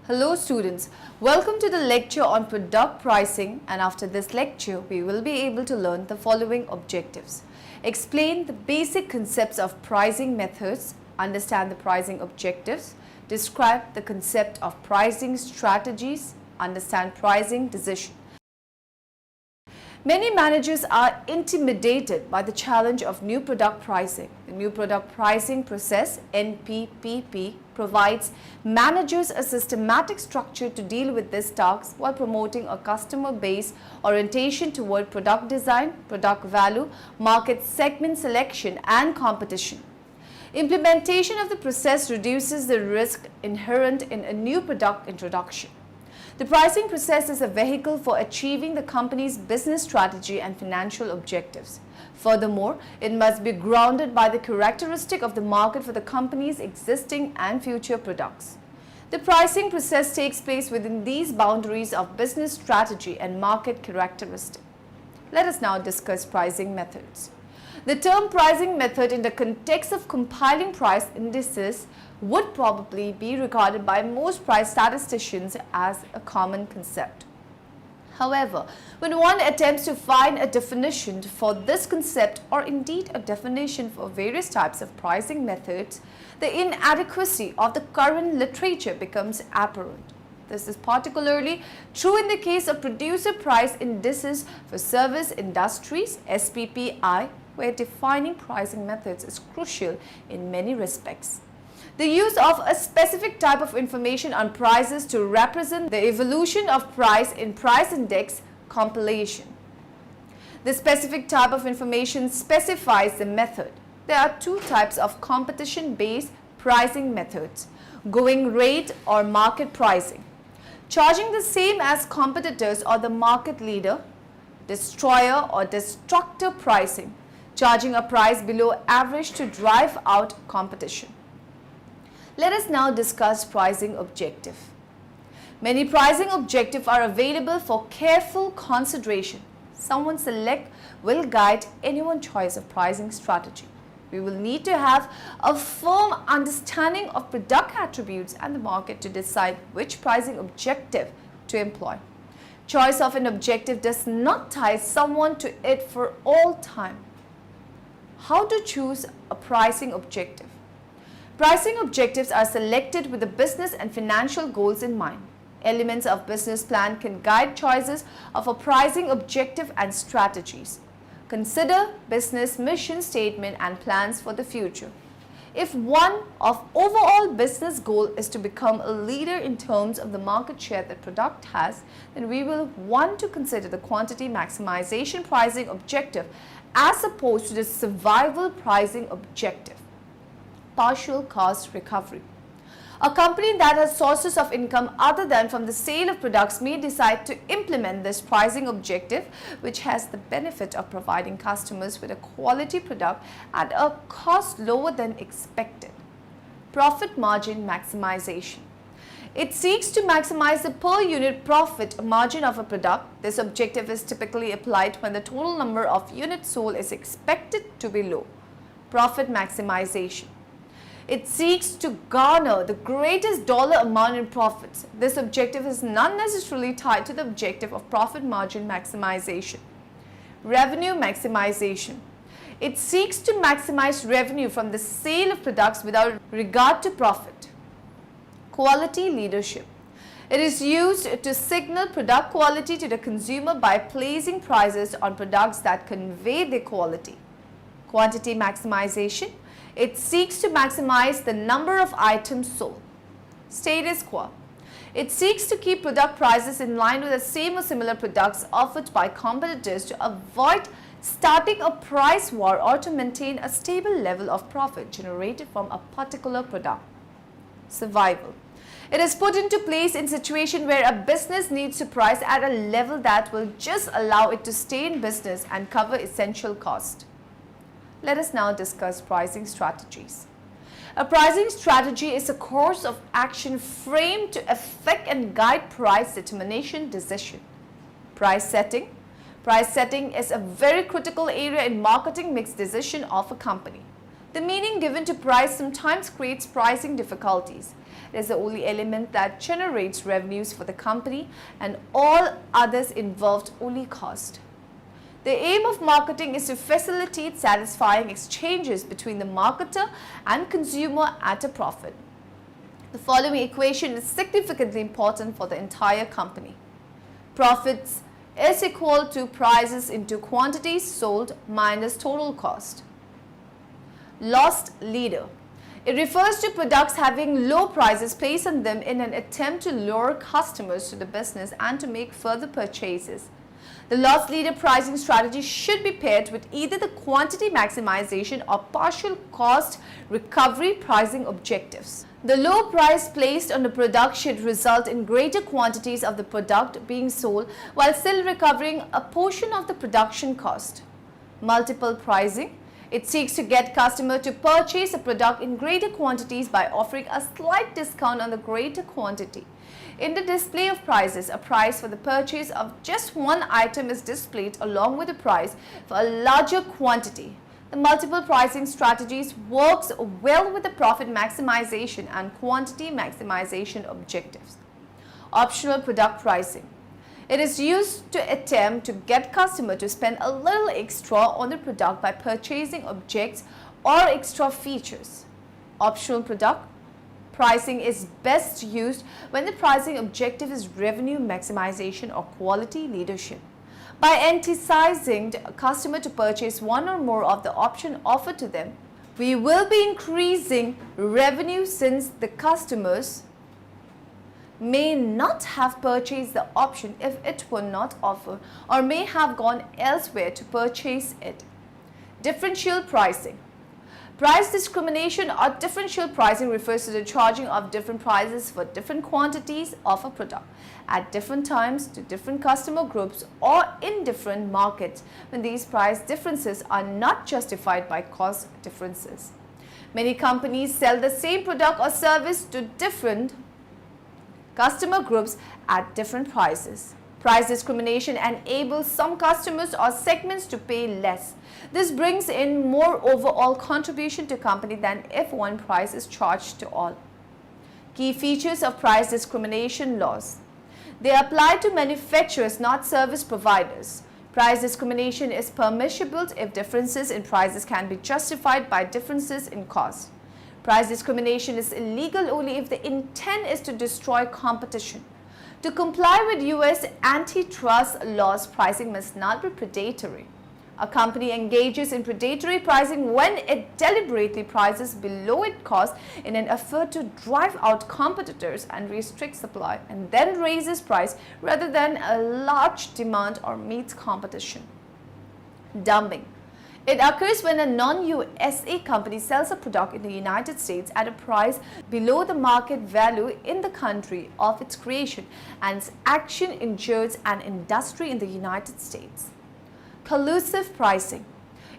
Hello students, welcome to the lecture on product pricing, and after this lecture we will be able to learn the following objectives. Explain the basic concepts of pricing methods, understand the pricing objectives, describe the concept of pricing strategies, understand pricing decision. Many managers are intimidated by the challenge of new product pricing. The new product pricing process, NPPP, provides managers a systematic structure to deal with this task while promoting a customer-based orientation toward product design, product value, market segment selection, and competition. Implementation of the process reduces the risk inherent in a new product introduction. The pricing process is a vehicle for achieving the company's business strategy and financial objectives. Furthermore, it must be grounded by the characteristic of the market for the company's existing and future products. The pricing process takes place within these boundaries of business strategy and market characteristic. Let us now discuss pricing methods. The term pricing method in the context of compiling price indices would probably be regarded by most price statisticians as a common concept. However, when one attempts to find a definition for this concept, or indeed a definition for various types of pricing methods, the inadequacy of the current literature becomes apparent. This is particularly true in the case of producer price indices for service industries, SPPI, where defining pricing methods is crucial in many respects. The use of a specific type of information on prices to represent the evolution of price in price index compilation. The specific type of information specifies the method. There are two types of competition-based pricing methods: going rate or market pricing, charging the same as competitors or the market leader; destroyer or destructor pricing, charging a price below average to drive out competition. Let us now discuss pricing objective. Many pricing objectives are available for careful consideration. Someone select will guide anyone's choice of pricing strategy. We will need to have a firm understanding of product attributes and the market to decide which pricing objective to employ. Choice of an objective does not tie someone to it for all time. How to choose a pricing objective? Pricing objectives are selected with the business and financial goals in mind. Elements of business plan can guide choices of a pricing objective and strategies. Consider business mission statement and plans for the future. If one of overall business goal is to become a leader in terms of the market share that product has, then we will want to consider the quantity maximization pricing objective as opposed to the survival pricing objective. Partial cost recovery. A company that has sources of income other than from the sale of products may decide to implement this pricing objective, which has the benefit of providing customers with a quality product at a cost lower than expected. Profit margin maximization. It seeks to maximize the per unit profit margin of a product. This objective is typically applied when the total number of units sold is expected to be low. Profit maximization. It seeks to garner the greatest dollar amount in profits. This objective is not necessarily tied to the objective of profit margin maximization. Revenue maximization. It seeks to maximize revenue from the sale of products without regard to profit. Quality leadership. It is used to signal product quality to the consumer by placing prices on products that convey their quality. Quantity maximization. It seeks to maximize the number of items sold. Status quo. It seeks to keep product prices in line with the same or similar products offered by competitors to avoid starting a price war or to maintain a stable level of profit generated from a particular product. Survival. It is put into place in situation where a business needs to price at a level that will just allow it to stay in business and cover essential costs. Let us now discuss pricing strategies. A pricing strategy is a course of action framed to affect and guide price determination decision. Price setting. Price setting is a very critical area in marketing mix decision of a company. The meaning given to price sometimes creates pricing difficulties. It is the only element that generates revenues for the company, and all others involved only cost. The aim of marketing is to facilitate satisfying exchanges between the marketer and consumer at a profit. The following equation is significantly important for the entire company. Profits is equal to prices into quantities sold minus total cost. Lost leader. It refers to products having low prices placed on them in an attempt to lure customers to the business and to make further purchases. The loss leader pricing strategy should be paired with either the quantity maximization or partial cost recovery pricing objectives. The low price placed on the product should result in greater quantities of the product being sold while still recovering a portion of the production cost. Multiple pricing. It seeks to get customers to purchase a product in greater quantities by offering a slight discount on the greater quantity. In the display of prices, a price for the purchase of just one item is displayed along with the price for a larger quantity. The multiple pricing strategies works well with the profit maximization and quantity maximization objectives. Optional product pricing. It is used to attempt to get customers to spend a little extra on the product by purchasing objects or extra features. Optional product pricing is best used when the pricing objective is revenue maximization or quality leadership. By enticing the customer to purchase one or more of the option offered to them, we will be increasing revenue since the customers may not have purchased the option if it were not offered or may have gone elsewhere to purchase it. Differential pricing. Price discrimination or differential pricing refers to the charging of different prices for different quantities of a product at different times to different customer groups or in different markets when these price differences are not justified by cost differences. Many companies sell the same product or service to different customer groups at different prices. Price discrimination enables some customers or segments to pay less. This brings in more overall contribution to company than if one price is charged to all. Key features of price discrimination laws. They apply to manufacturers, not service providers. Price discrimination is permissible if differences in prices can be justified by differences in cost. Price discrimination is illegal only if the intent is to destroy competition. To comply with US antitrust laws, pricing must not be predatory. A company engages in predatory pricing when it deliberately prices below its cost in an effort to drive out competitors and restrict supply, and then raises price rather than a large demand or meets competition. Dumping. It occurs when a non-USA company sells a product in the United States at a price below the market value in the country of its creation, and its action injures an industry in the United States. Collusive pricing.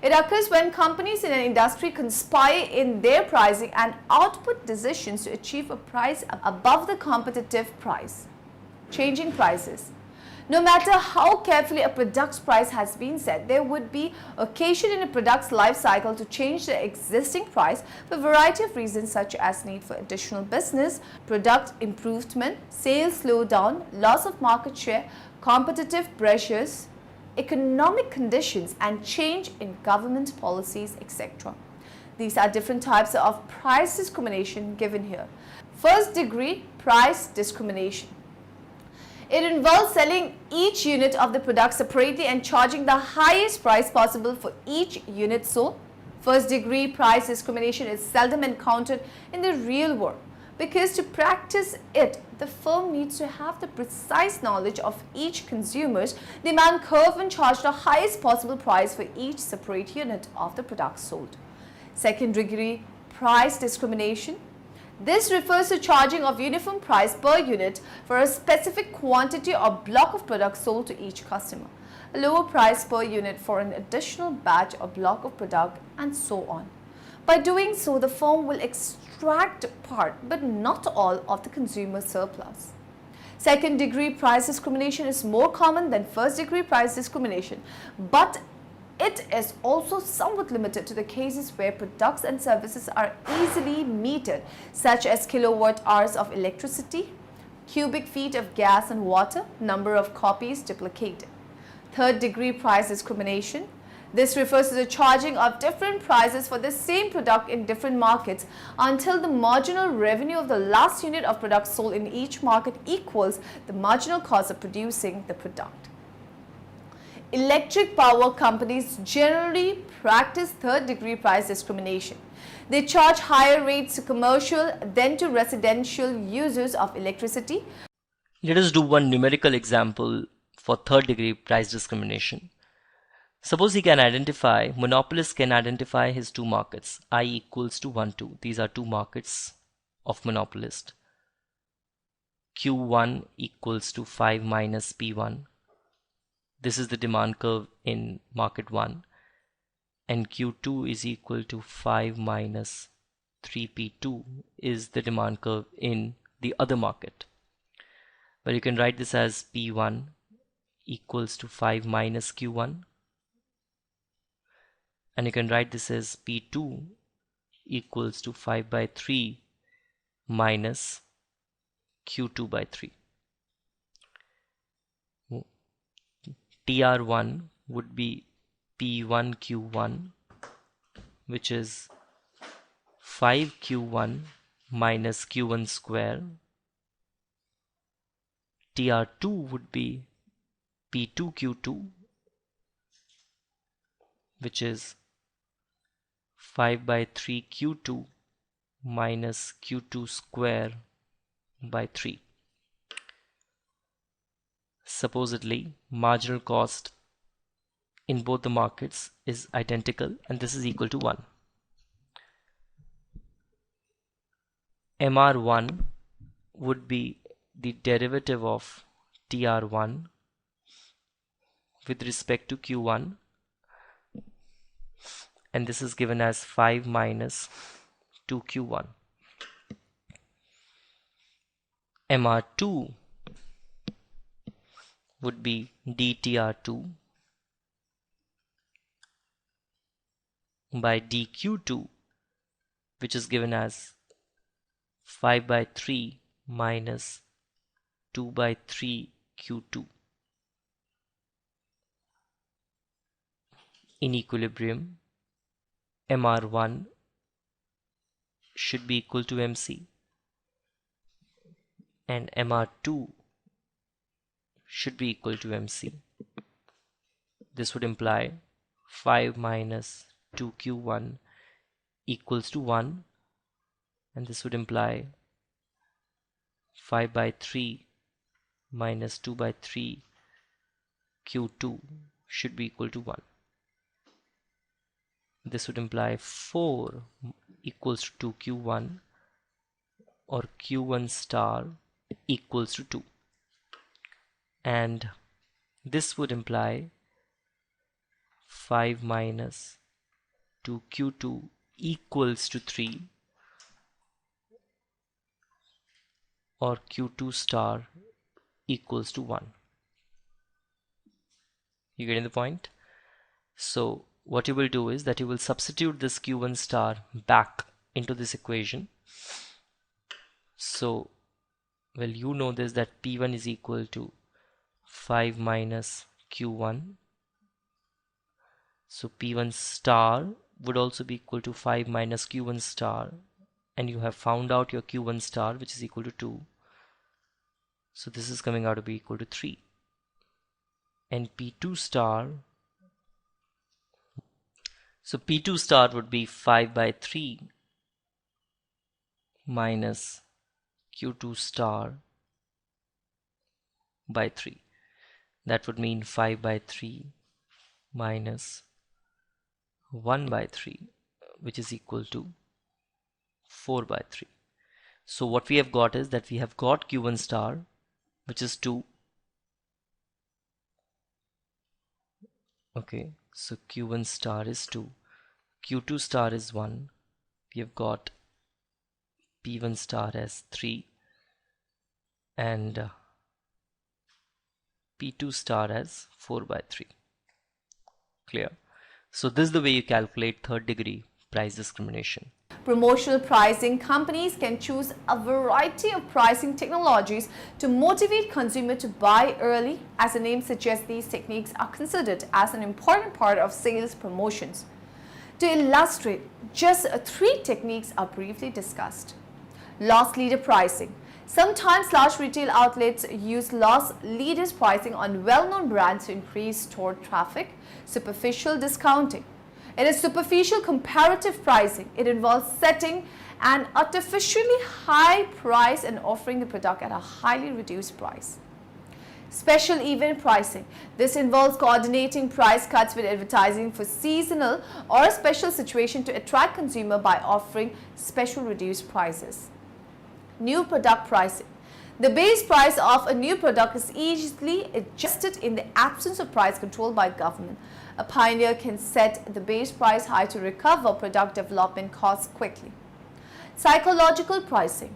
It occurs when companies in an industry conspire in their pricing and output decisions to achieve a price above the competitive price. Changing prices. No matter how carefully a product's price has been set, there would be occasion in a product's life cycle to change the existing price for a variety of reasons such as need for additional business, product improvement, sales slowdown, loss of market share, competitive pressures, economic conditions, and change in government policies, etc. These are different types of price discrimination given here. First degree price discrimination. It involves selling each unit of the product separately and charging the highest price possible for each unit sold. First degree price discrimination is seldom encountered in the real world because to practice it, the firm needs to have the precise knowledge of each consumer's demand curve and charge the highest possible price for each separate unit of the product sold. Second degree price discrimination. This refers to charging of uniform price per unit for a specific quantity or block of products sold to each customer, a lower price per unit for an additional batch or block of product, and so on. By doing so, the firm will extract part but not all of the consumer surplus. Second degree price discrimination is more common than first degree price discrimination, but it is also somewhat limited to the cases where products and services are easily metered, such as kilowatt hours of electricity, cubic feet of gas and water, number of copies duplicated. Third-degree price discrimination. This refers to the charging of different prices for the same product in different markets until the marginal revenue of the last unit of product sold in each market equals the marginal cost of producing the product. Electric power companies generally practice third-degree price discrimination. They charge higher rates to commercial than to residential users of electricity. Let us do one numerical example for third-degree price discrimination. Suppose monopolist can identify his two markets, I equals to 1, 2. These are two markets of monopolist. Q1 equals to 5 minus P1. This is the demand curve in market 1. And Q2 is equal to 5 minus 3P2 is the demand curve in the other market. But you can write this as P1 equals to 5 minus Q1. And you can write this as P2 equals to 5 by 3 minus Q2 by 3. TR1 would be P1 Q1, which is 5 Q1 minus Q1 square. TR2 would be P2 Q2, which is 5 by 3 Q2 minus Q2 square by 3. Supposedly, marginal cost in both the markets is identical, and this is equal to 1. MR1 would be the derivative of TR1 with respect to Q1, and this is given as 5 minus 2Q1. MR2 would be dTR2 by dQ2, which is given as 5 by 3 minus 2 by 3 Q2. In equilibrium, MR1 should be equal to MC and MR2 should be equal to MC. This would imply 5 minus 2Q1 equals to 1, and this would imply 5 by 3 minus 2 by 3 Q2 should be equal to 1. This would imply 4 equals to 2Q1 or Q1 star equals to 2. And this would imply 5 minus 2Q2 equals to 3 or Q2 star equals to 1. You getting the point? So what you will do is that you will substitute this Q1 star back into this equation. So, well, you know this, that P1 is equal to 5 minus Q1. So P1 star would also be equal to 5 minus Q1 star, and you have found out your Q1 star, which is equal to 2. So this is coming out to be equal to 3. And P2 star, so P2 star would be 5 by 3 minus Q2 star by 3. That would mean 5 by 3 minus 1 by 3, which is equal to 4 by 3. So what we have got is that we have got Q1 star, which is 2. Okay, so Q1 star is 2. Q2 star is 1. We have got P1 star as 3 and P2 star as 4 by 3. Clear? So this is the way you calculate third degree price discrimination. Promotional pricing: companies can choose a variety of pricing technologies to motivate consumers to buy early. As the name suggests, these techniques are considered as an important part of sales promotions. To illustrate, just three techniques are briefly discussed. Loss leader pricing: sometimes large retail outlets use loss leaders pricing on well-known brands to increase store traffic. Superficial discounting: it is superficial comparative pricing. It involves setting an artificially high price and offering the product at a highly reduced price. Special event pricing: this involves coordinating price cuts with advertising for seasonal or a special situation to attract consumer by offering special reduced prices. New product pricing: the base price of a new product is easily adjusted in the absence of price control by government. A pioneer can set the base price high to recover product development costs quickly. Psychological pricing: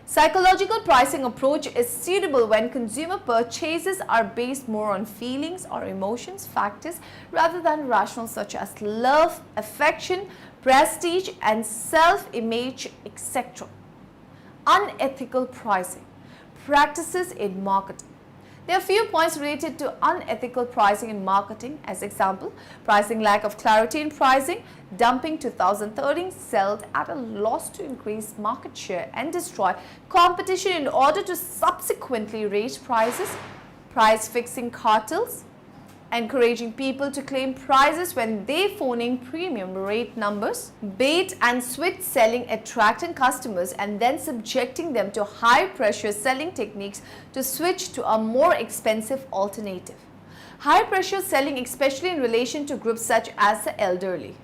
psychological pricing approach is suitable when consumer purchases are based more on feelings or emotions factors rather than rational, such as love, affection, prestige, and self-image, etc. Unethical pricing practices in marketing: there are few points related to unethical pricing in marketing. As example, pricing: lack of clarity in pricing, dumping 2013 sales at a loss to increase market share and destroy competition in order to subsequently raise prices. Price fixing cartels: encouraging people to claim prices when they phoning premium rate numbers. Bait and switch selling: attracting customers and then subjecting them to high pressure selling techniques to switch to a more expensive alternative. High pressure selling, especially in relation to groups such as the elderly.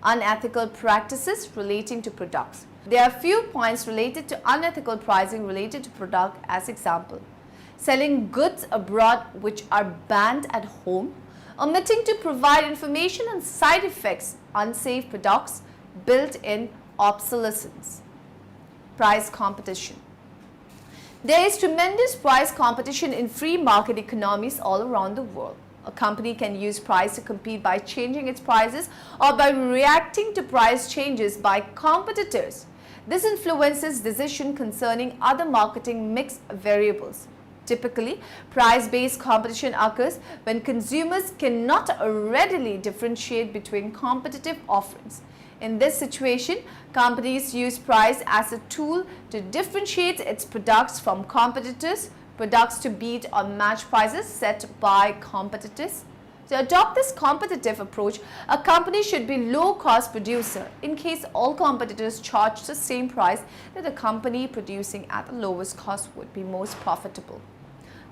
Unethical practices relating to products: there are few points related to unethical pricing related to product. As example, selling goods abroad which are banned at home, omitting to provide information on side effects, unsafe products, built-in obsolescence. Price competition: there is tremendous price competition in free market economies all around the world. A company can use price to compete by changing its prices or by reacting to price changes by competitors. This influences decisions concerning other marketing mix variables. Typically, price-based competition occurs when consumers cannot readily differentiate between competitive offerings. In this situation, companies use price as a tool to differentiate its products from competitors, products to beat or match prices set by competitors. To adopt this competitive approach, a company should be low-cost producer. In case all competitors charge the same price, then the company producing at the lowest cost would be most profitable.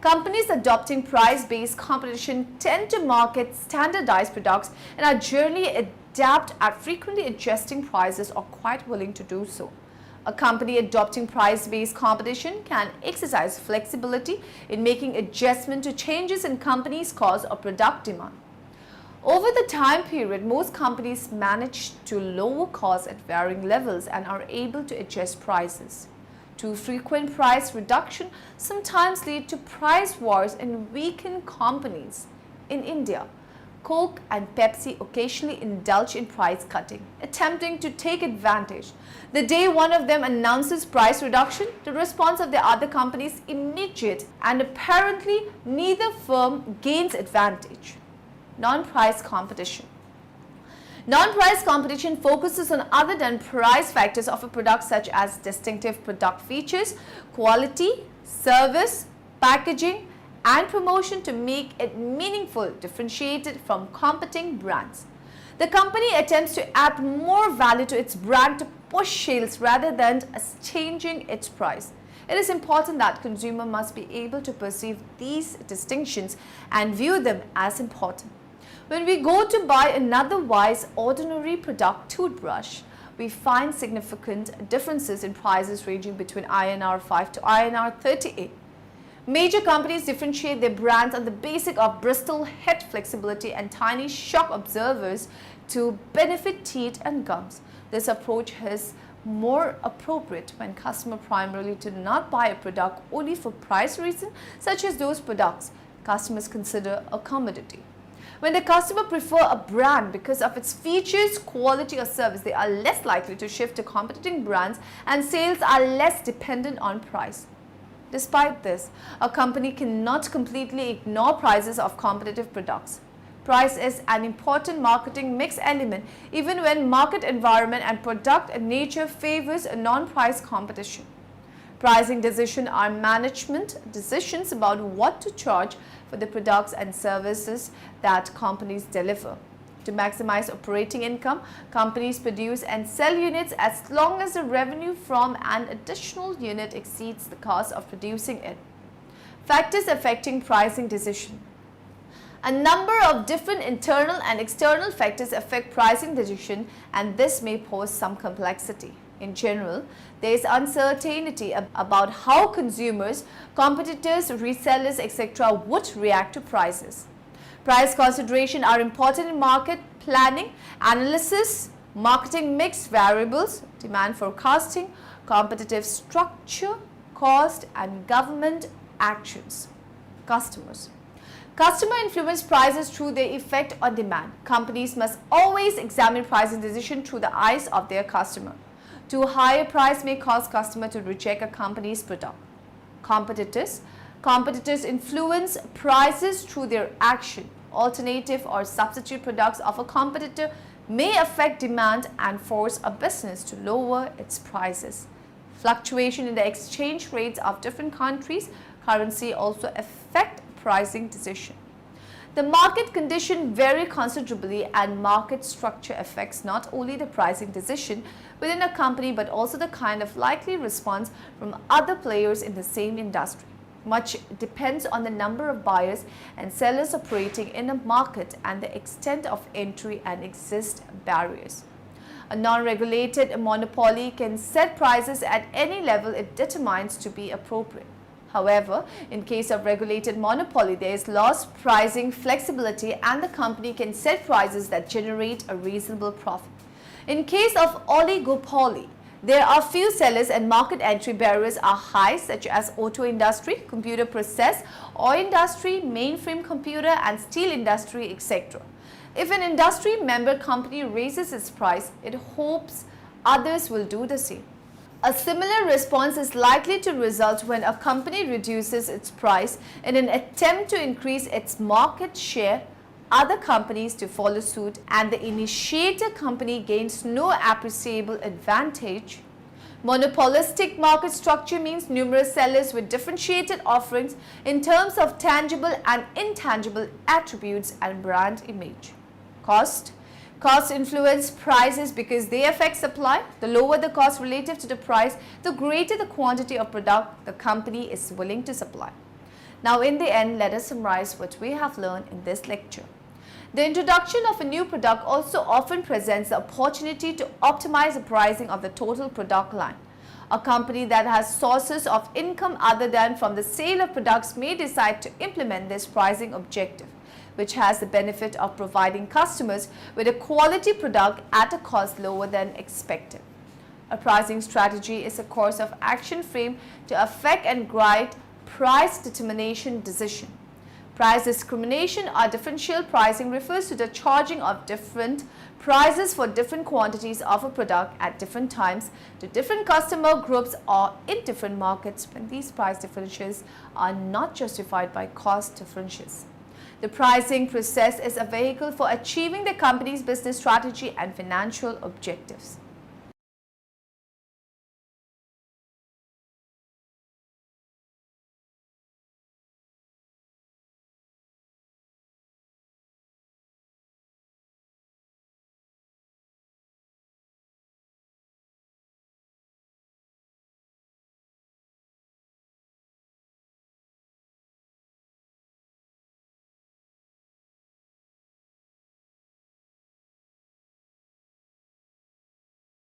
Companies adopting price-based competition tend to market standardized products and are generally adept at frequently adjusting prices or quite willing to do so. A company adopting price-based competition can exercise flexibility in making adjustment to changes in company's cost or product demand. Over the time period, most companies manage to lower costs at varying levels and are able to adjust prices. Too frequent price reduction sometimes lead to price wars and weaken companies. In India, Coke and Pepsi occasionally indulge in price cutting, attempting to take advantage. The day one of them announces price reduction, the response of the other company is immediate and apparently neither firm gains advantage. Non-price competition. Non-price competition focuses on other than price factors of a product such as distinctive product features, quality, service, packaging, and promotion to make it meaningful, differentiated from competing brands. The company attempts to add more value to its brand to push sales rather than changing its price. It is important that consumer must be able to perceive these distinctions and view them as important. When we go to buy an otherwise ordinary product toothbrush, we find significant differences in prices ranging between INR 5 to INR 38. Major companies differentiate their brands on the basis of bristle head flexibility and tiny shock absorbers to benefit teeth and gums. This approach is more appropriate when customers primarily do not buy a product only for price reasons, such as those products customers consider a commodity. When the customer prefer a brand because of its features, quality or service, they are less likely to shift to competing brands and sales are less dependent on price. Despite this, a company cannot completely ignore prices of competitive products. Price is an important marketing mix element even when market environment and product nature favors a non-price competition. Pricing decisions are management decisions about what to charge for the products and services that companies deliver. To maximize operating income, companies produce and sell units as long as the revenue from an additional unit exceeds the cost of producing it. Factors affecting pricing decision. A number of different internal and external factors affect pricing decision, and this may pose some complexity. In general, there is uncertainty about how consumers, competitors, resellers, etc. would react to prices. Price considerations are important in market planning, analysis, marketing mix variables, demand forecasting, competitive structure, cost, and government actions. Customers. Customer influence prices through their effect on demand. Companies must always examine pricing decisions through the eyes of their customer. Too high a price may cause customer to reject a company's product. Competitors. Competitors influence prices through their action. Alternative or substitute products of a competitor may affect demand and force a business to lower its prices. Fluctuation in the exchange rates of different countries' currency also affect pricing decision. The market conditions vary considerably, and market structure affects not only the pricing decision within a company but also the kind of likely response from other players in the same industry. Much depends on the number of buyers and sellers operating in a market and the extent of entry and exit barriers. A non-regulated monopoly can set prices at any level it determines to be appropriate. However, in case of regulated monopoly, there is loss pricing flexibility and the company can set prices that generate a reasonable profit. In case of oligopoly, there are few sellers and market entry barriers are high, such as auto industry, computer process, oil industry, mainframe computer and steel industry, etc. If an industry member company raises its price, it hopes others will do the same. A similar response is likely to result when a company reduces its price in an attempt to increase its market share, other companies to follow suit, and the initiator company gains no appreciable advantage. Monopolistic market structure means numerous sellers with differentiated offerings in terms of tangible and intangible attributes and brand image. Cost. Costs influence prices because they affect supply. The lower the cost relative to the price, the greater the quantity of product the company is willing to supply. Now, in the end, let us summarize what we have learned in this lecture. The introduction of a new product also often presents the opportunity to optimize the pricing of the total product line. A company that has sources of income other than from the sale of products may decide to implement this pricing objective, which has the benefit of providing customers with a quality product at a cost lower than expected. A pricing strategy is a course of action frame to affect and guide price determination decision. Price discrimination or differential pricing refers to the charging of different prices for different quantities of a product at different times to different customer groups or in different markets when these price differences are not justified by cost differences. The pricing process is a vehicle for achieving the company's business strategy and financial objectives.